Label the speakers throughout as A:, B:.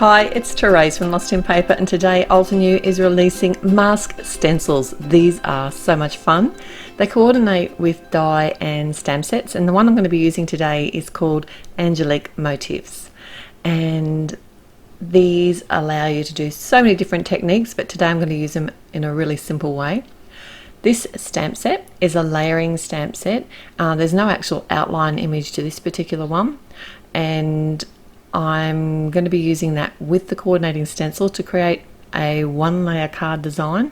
A: Hi, it's Therese from Lostinpaper, and today Altenew is releasing Mask Stencils. These are so much fun. They coordinate with die and stamp sets, and the one I'm going to be using today is called Angelique Motifs. And these allow you to do so many different techniques, but today I'm going to use them in a really simple way. This stamp set is a layering stamp set. There's no actual outline image to this particular one, and I'm going to be using that with the coordinating stencil to create a one layer card design.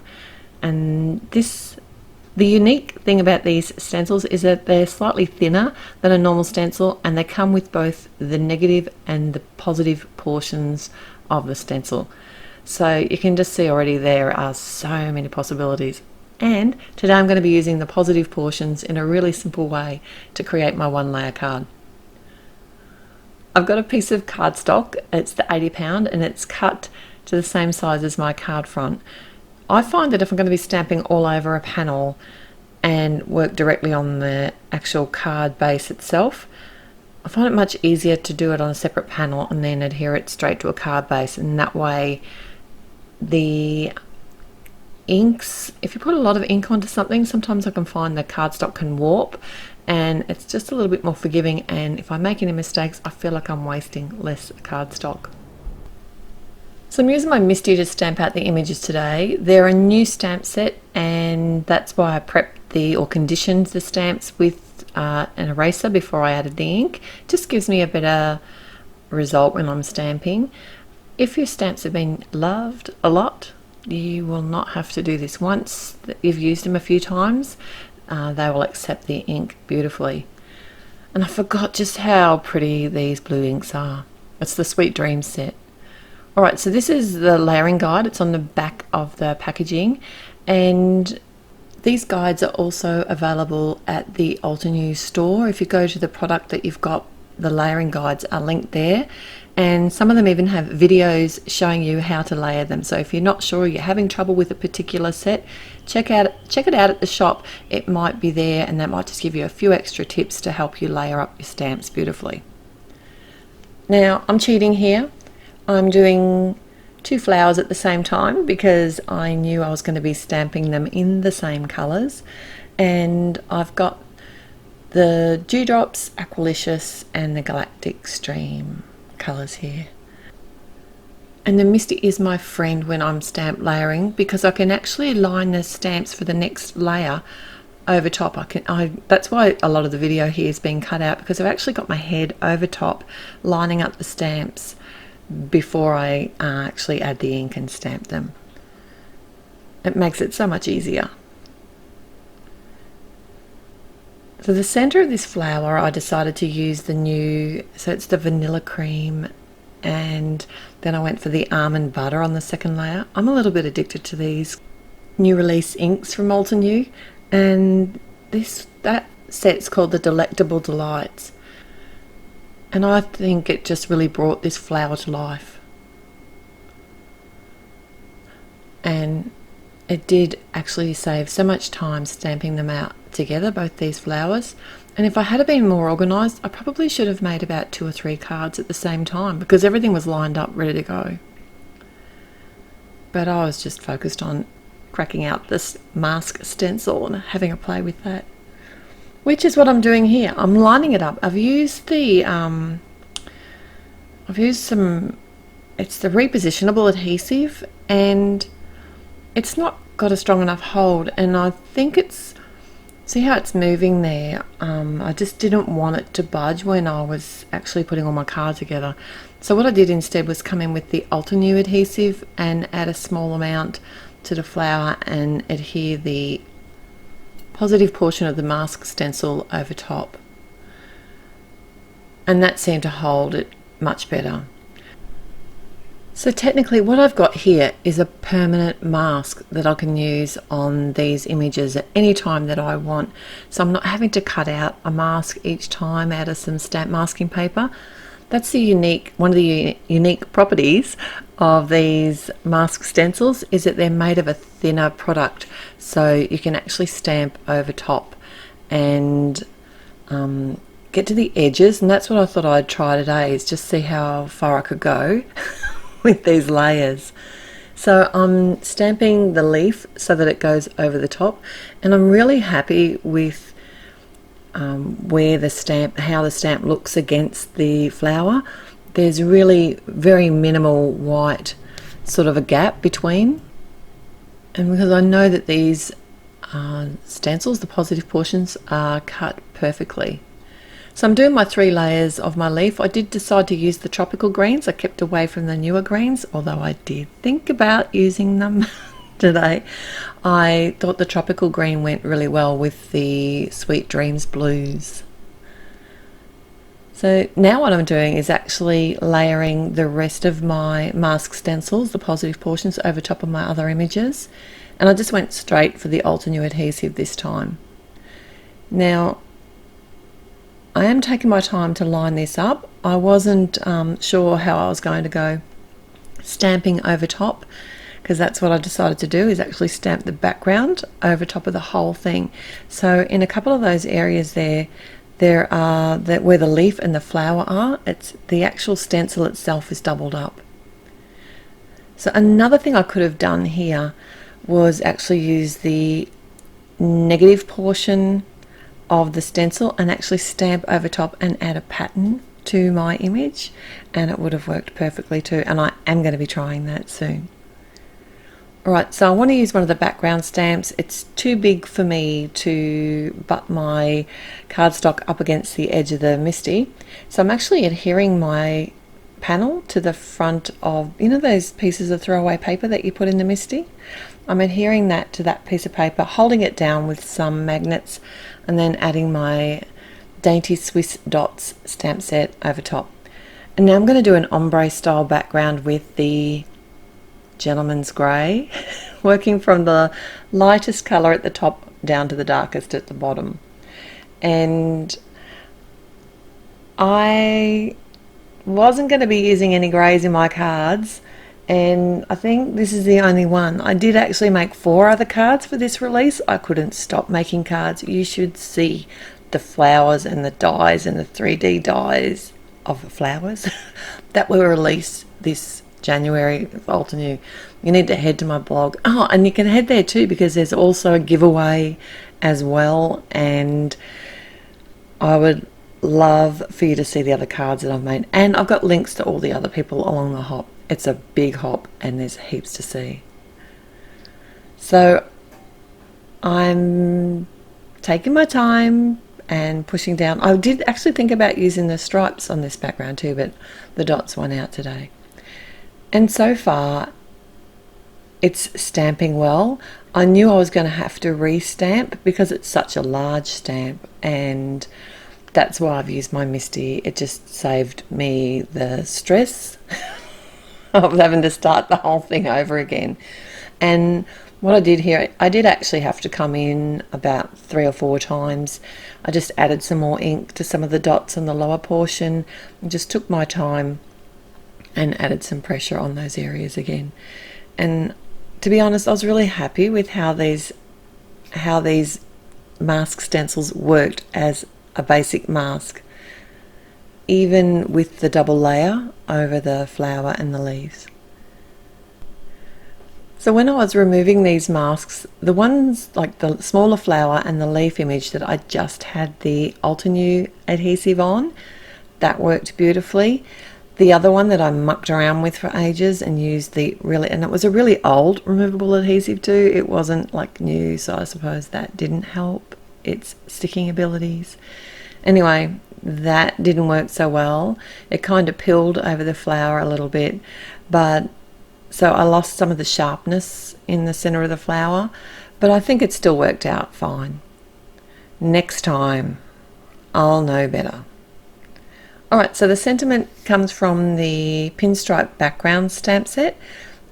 A: And the unique thing about these stencils is that they're slightly thinner than a normal stencil, and they come with both the negative and the positive portions of the stencil. So you can just see already there are so many possibilities. And today I'm going to be using the positive portions in a really simple way to create my one layer card. I've got a piece of cardstock, it's the 80 pound, and it's cut to the same size as my card front. I find that if I'm going to be stamping all over a panel and work directly on the actual card base itself, I find it much easier to do it on a separate panel and then adhere it straight to a card base, and that way the inks, if you put a lot of ink onto something, sometimes I can find the cardstock can warp, and it's just a little bit more forgiving, and if I make any mistakes I feel like I'm wasting less cardstock. So I'm using my Misty to stamp out the images today. They're a new stamp set, and that's why I prepped or conditioned the stamps with an eraser before I added the ink. It just gives me a better result when I'm stamping. If your stamps have been loved a lot, you will not have to do this. Once you've used them a few times, they will accept the ink beautifully. And I forgot just how pretty these blue inks are. It's the Sweet Dreams set. Alright, so this is the layering guide. It's on the back of the packaging, and these guides are also available at the Altenew store. If you go to the product that you've got, the layering guides are linked there, and some of them even have videos showing you how to layer them. So if you're not sure, you're having trouble with a particular set, check it out at the shop. It might be there, and that might just give you a few extra tips to help you layer up your stamps beautifully. Now I'm cheating here. I'm doing two flowers at the same time because I knew I was going to be stamping them in the same colours, and I've got the Dewdrops, Aqualicious and the Galactic Stream colours here. And the Misty is my friend when I'm stamp layering, because I can actually line the stamps for the next layer over top. That's why a lot of the video here is being cut out, because I've actually got my head over top lining up the stamps before I actually add the ink and stamp them. It makes it so much easier. So the center of this flower, I decided to use so it's the vanilla cream, and then I went for the almond butter on the second layer. I'm a little bit addicted to these new release inks from Altenew, and that set's called the Delectable Delights, and I think it just really brought this flower to life. And it did actually save so much time stamping them out together, both these flowers. And if I had been more organised, I probably should have made about 2 or 3 cards at the same time, because everything was lined up ready to go. But I was just focused on cracking out this Mask Stencil and having a play with that, which is what I'm doing here. I'm lining it up. I've used some, it's the repositionable adhesive, and it's not got a strong enough hold, and I think see how it's moving there. I just didn't want it to budge when I was actually putting all my cards together. So what I did instead was come in with the Altenew adhesive and add a small amount to the flower and adhere the positive portion of the Mask Stencil over top, and that seemed to hold it much better. So technically what I've got here is a permanent mask that I can use on these images at any time that I want. So I'm not having to cut out a mask each time out of some stamp masking paper. That's one of the unique properties of these Mask Stencils, is that they're made of a thinner product, so you can actually stamp over top and get to the edges. And that's what I thought I'd try today, is just see how far I could go with these layers. So I'm stamping the leaf so that it goes over the top, and I'm really happy with where the stamp, how the stamp looks against the flower. There's really very minimal white sort of a gap between, and because I know that these stencils, the positive portions, are cut perfectly. So I'm doing my 3 layers of my leaf. I did decide to use the tropical greens. I kept away from the newer greens, although I did think about using them today. I thought the tropical green went really well with the Sweet Dreams blues. So now what I'm doing is actually layering the rest of my mask stencils, the positive portions, over top of my other images. And I just went straight for the Altenew adhesive this time. Now, I am taking my time to line this up. I wasn't sure how I was going to go stamping over top, because that's what I decided to do, is actually stamp the background over top of the whole thing. So in a couple of those areas there are where the leaf and the flower are, it's the actual stencil itself is doubled up. So another thing I could have done here was actually use the negative portion of the stencil and actually stamp over top and add a pattern to my image, and it would have worked perfectly too, and I am going to be trying that soon. Alright, so I want to use one of the background stamps. It's too big for me to butt my cardstock up against the edge of the Misty, so I'm actually adhering my panel to the front of, you know, those pieces of throwaway paper that you put in the Misty? I'm adhering that to that piece of paper, holding it down with some magnets, and then adding my Dainty Swiss Dots stamp set over top. And now I'm going to do an ombre style background with the Gentleman's Grey, working from the lightest colour at the top down to the darkest at the bottom. And I wasn't going to be using any greys in my cards, and I think this is the only one. I did actually make 4 other cards for this release. I couldn't stop making cards. You should see the flowers and the dies and the 3D dies of the flowers that were released this January of Altenew. You need to head to my blog. Oh, and you can head there too, because there's also a giveaway as well, and I would love for you to see the other cards that I've made, and I've got links to all the other people along the hop. It's a big hop and there's heaps to see. So I'm taking my time and pushing down. I did actually think about using the stripes on this background too, but the dots won out today. And so far it's stamping well. I knew I was going to have to re-stamp because it's such a large stamp, and that's why I've used my Misty. It just saved me the stress of having to start the whole thing over again. And what I did here, I did actually have to come in about 3 or 4 times. I just added some more ink to some of the dots on the lower portion and just took my time and added some pressure on those areas again. And to be honest, I was really happy with how these mask stencils worked as a basic mask, even with the double layer over the flower and the leaves. So when I was removing these masks, the ones like the smaller flower and the leaf image that I just had the Altenew adhesive on, that worked beautifully. The other one that I mucked around with for ages and used and it was a really old removable adhesive too. It wasn't like new, so I suppose that didn't help its sticking abilities. Anyway, that didn't work so well. It kind of peeled over the flower a little bit, but so I lost some of the sharpness in the center of the flower, but I think it still worked out fine. Next time I'll know better. Alright, so the sentiment comes from the pinstripe background stamp set,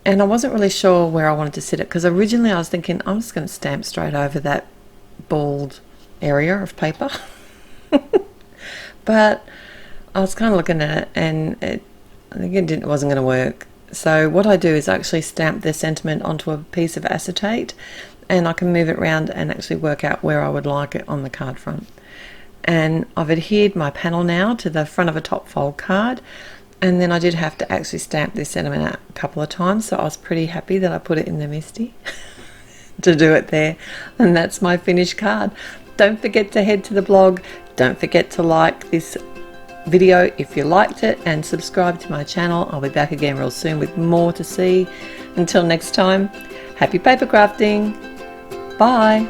A: and I wasn't really sure where I wanted to sit it, because originally I was thinking I'm just going to stamp straight over that bald area of paper. But I was kind of looking at it, and I think it wasn't going to work. So what I do is I actually stamp the sentiment onto a piece of acetate, and I can move it around and actually work out where I would like it on the card front. And I've adhered my panel now to the front of a top fold card, And then I did have to actually stamp this sentiment out a couple of times, so I was pretty happy that I put it in the MISTI to do it there. And that's my finished card. Don't forget to head to the blog. Don't forget to like this video if you liked it, and subscribe to my channel. I'll be back again real soon with more to see. Until next time, happy paper crafting. Bye.